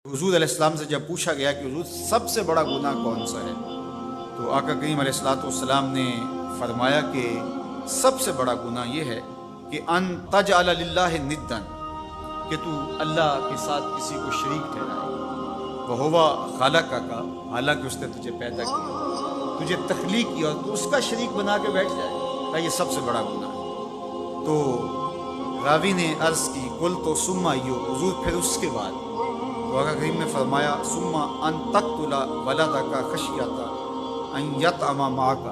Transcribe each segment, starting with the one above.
حضور علیہ السلام سے جب پوچھا گیا کہ حضور سب سے بڑا گناہ کون سا ہے، تو آقا کریم علیہ السلام نے فرمایا کہ سب سے بڑا گناہ یہ ہے کہ ان تجعل للہ ندن، کہ تو اللہ کے ساتھ کسی کو شریک ٹھہرائے، وہو خالقہ کا، حالانکہ اس نے تجھے پیدا کیا، تجھے تخلیق کیا اور تو اس کا شریک بنا کے بیٹھ جائے، یہ سب سے بڑا گناہ ہے۔ تو راوی نے عرض کی قل تو ثم ایو، حضور پھر اس کے بعد؟ تو آقا کریم نے فرمایا ثم ان تقتل ولدک خشیۃ ان یطعم معک،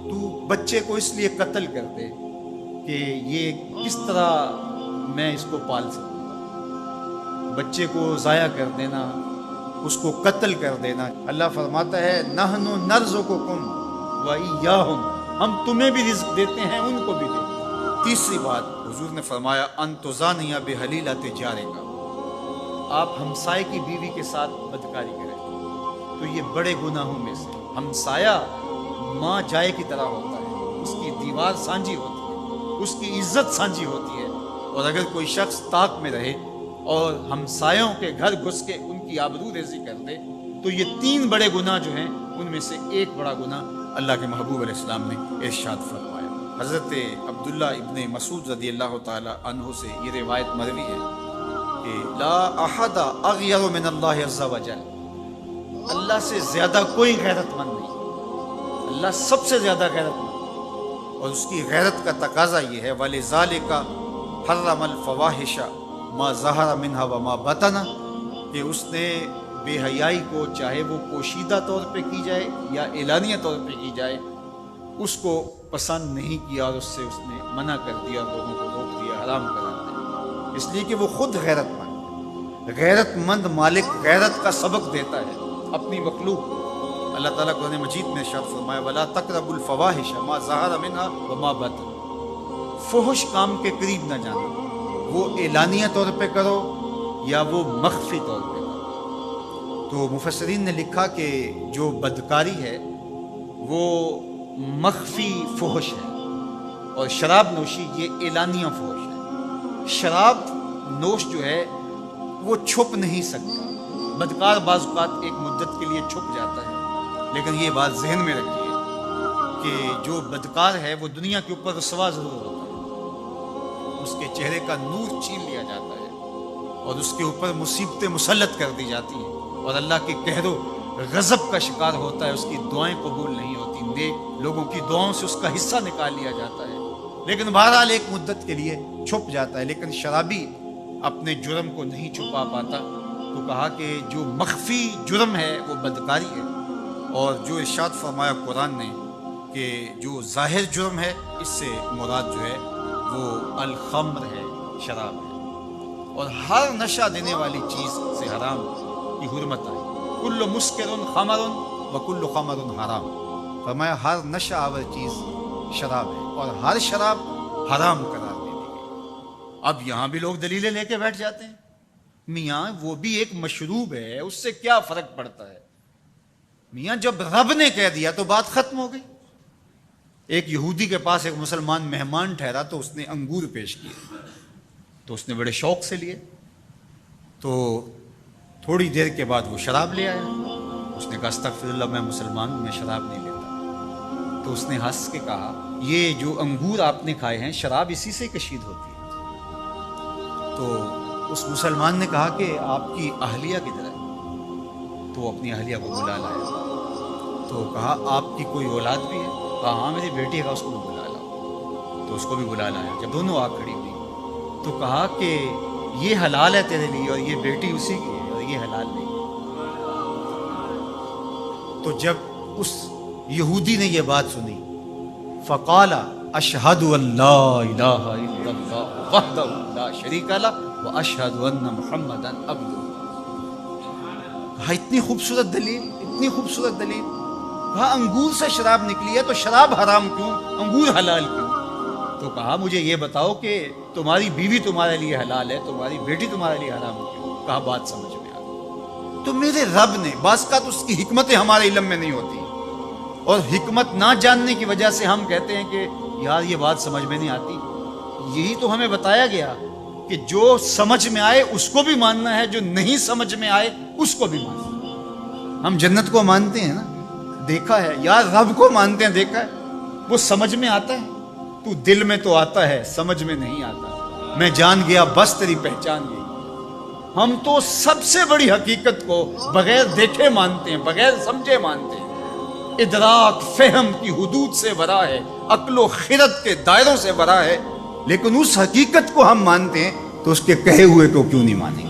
تو بچے کو اس لیے قتل کر دے کہ یہ کس طرح میں اس کو پال سکوں گا، بچے کو ضائع کر دینا، اس کو قتل کر دینا۔ اللہ فرماتا ہے نحن نرزقکم وایاہم، ہم تمہیں بھی رزق دیتے ہیں، ان کو بھی دیتے ہیں۔ تیسری بات حضور نے فرمایا ان تزانی بحلیلۃ جارک، آپ ہمسائے کی بیوی کے ساتھ بدکاری کریں تو یہ بڑے گناہوں میں سے۔ ہمسایہ ماں جائے کی طرح ہوتا ہے، اس کی دیوار سانجھی ہوتی ہے، اس کی عزت سانجھی ہوتی ہے، اور اگر کوئی شخص طاق میں رہے اور ہمسایوں کے گھر گھس کے ان کی آبرو ریزی کر دے تو یہ تین بڑے گناہ جو ہیں ان میں سے ایک بڑا گناہ اللہ کے محبوب علیہ السلام نے ارشاد فرمایا۔ حضرت عبداللہ ابن مسعود رضی اللہ تعالی عنہ سے یہ روایت مروی ہے کہ لا احد اغیر من اللہ عز وجل، اللہ سے زیادہ کوئی غیرت مند نہیں، اللہ سب سے زیادہ غیرت مند، اور اس کی غیرت کا تقاضا یہ ہے وَلِذَالِكَ حَرَّمَ الْفَوَاحِشَ مَا ظَهَرَ مِنْهَا وَمَا بَطَنَ، کہ اس نے بے حیائی کو چاہے وہ پوشیدہ طور پہ کی جائے یا اعلانیہ طور پہ کی جائے اس کو پسند نہیں کیا، اور اس سے اس نے منع کر دیا، لوگوں کو روک دیا، حرام کرا دیا، اس لیے کہ وہ خود غیرت مند ہے۔ غیرت مند مالک غیرت کا سبق دیتا ہے اپنی مخلوق کو۔ اللہ تعالیٰ قرآن مجید میں ارشاد فرمایا وَلَا تَقْرَبُوا الْفَوَاحِشَ مَا ظَهَرَ مِنْهَا وَمَا بَطَنَ، فحش کام کے قریب نہ جانا، وہ اعلانیہ طور پہ کرو یا وہ مخفی طور پہ کرو۔ تو مفسرین نے لکھا کہ جو بدکاری ہے وہ مخفی فحش ہے، اور شراب نوشی یہ اعلانیہ فحش ہے۔ شراب نوش جو ہے وہ چھپ نہیں سکتا، بدکار بعض اوقات ایک مدت کے لیے چھپ جاتا ہے، لیکن یہ بات ذہن میں رکھیے کہ جو بدکار ہے وہ دنیا کے اوپر رسوا ضرور ہوتا ہے، اس کے چہرے کا نور چھین لیا جاتا ہے اور اس کے اوپر مصیبتیں مسلط کر دی جاتی ہیں، اور اللہ کے قہر و غضب کا شکار ہوتا ہے، اس کی دعائیں قبول نہیں ہوتی، نیک لوگوں کی دعاؤں سے اس کا حصہ نکال لیا جاتا ہے، لیکن بہرحال ایک مدت کے لیے چھپ جاتا ہے۔ لیکن شرابی اپنے جرم کو نہیں چھپا پاتا، تو کہا کہ جو مخفی جرم ہے وہ بدکاری ہے، اور جو ارشاد فرمایا قرآن نے کہ جو ظاہر جرم ہے اس سے مراد جو ہے وہ الخمر ہے، شراب ہے، اور ہر نشہ دینے والی چیز سے حرام کی حرمت آئی، کل مسکر خمر وکل خمر حرام، فرمایا ہر نشہ آور چیز شراب ہے اور ہر شراب حرام قرار دے دی گئی۔ اب یہاں بھی لوگ دلیلیں لے کے بیٹھ جاتے ہیں، میاں وہ بھی ایک مشروب ہے، اس سے کیا فرق پڑتا ہے؟ میاں جب رب نے کہہ دیا تو بات ختم ہو گئی۔ ایک یہودی کے پاس ایک مسلمان مہمان ٹھہرا تو اس نے انگور پیش کیے، تو اس نے بڑے شوق سے لیے، تو تھوڑی دیر کے بعد وہ شراب لے آیا۔ اس نے کہا استغفر اللہ، میں مسلمان ہوں، میں شراب نہیں لیتا۔ تو اس نے ہنس کے کہا یہ جو انگور آپ نے کھائے ہیں شراب اسی سے کشید ہوتی ہے۔ تو اس مسلمان نے کہا کہ آپ کی اہلیہ کدھر ہے؟ تو وہ اپنی اہلیہ کو بلا لایا، تو کہا آپ کی کوئی اولاد بھی ہے؟ کہا ہاں میری بیٹی ہے، اس کو بھی بلا لاؤ۔ تو اس کو بھی بلا لایا۔ جب دونوں آ کھڑی ہوئی تو کہا کہ یہ حلال ہے تیرے لیے اور یہ بیٹی اسی کی ہے اور یہ حلال نہیں۔ تو جب اس یہودی نے یہ بات سنی فقال اشہد ان لا الہ الا اللہ وحدہ لا شریک لہ واشہد ان محمدا عبدہ۔ کہا اتنی خوبصورت دلیل، اتنی خوبصورت دلیل۔ کہا انگور سے شراب نکلی ہے تو شراب حرام کیوں، انگور حلال کیوں؟ تو کہا مجھے یہ بتاؤ کہ تمہاری بیوی تمہارے لیے حلال ہے، تمہاری بیٹی تمہارے لیے حرام کیوں؟ کہا بات سمجھ میں آ گئی۔ تو میرے رب نے بعض کا تو اس کی حکمتیں ہمارے علم میں نہیں ہوتی، اور حکمت نہ جاننے کی وجہ سے ہم کہتے ہیں کہ یار یہ بات سمجھ میں نہیں آتی۔ یہی تو ہمیں بتایا گیا کہ جو سمجھ میں آئے اس کو بھی ماننا ہے، جو نہیں سمجھ میں آئے اس کو بھی ماننا ہے۔ ہم جنت کو مانتے ہیں نا، دیکھا ہے، یا رب کو مانتے ہیں، دیکھا ہے، وہ سمجھ میں آتا ہے، تو دل میں تو آتا ہے، سمجھ میں نہیں آتا۔ میں جان گیا بس تیری پہچان گئی۔ ہم تو سب سے بڑی حقیقت کو بغیر دیکھے مانتے ہیں، بغیر سمجھے مانتے ہیں۔ ادراک فہم کی حدود سے ورا ہے، عقل و خرد کے دائروں سے ورا ہے، لیکن اس حقیقت کو ہم مانتے ہیں تو اس کے کہے ہوئے کو کیوں نہیں مانیں گے؟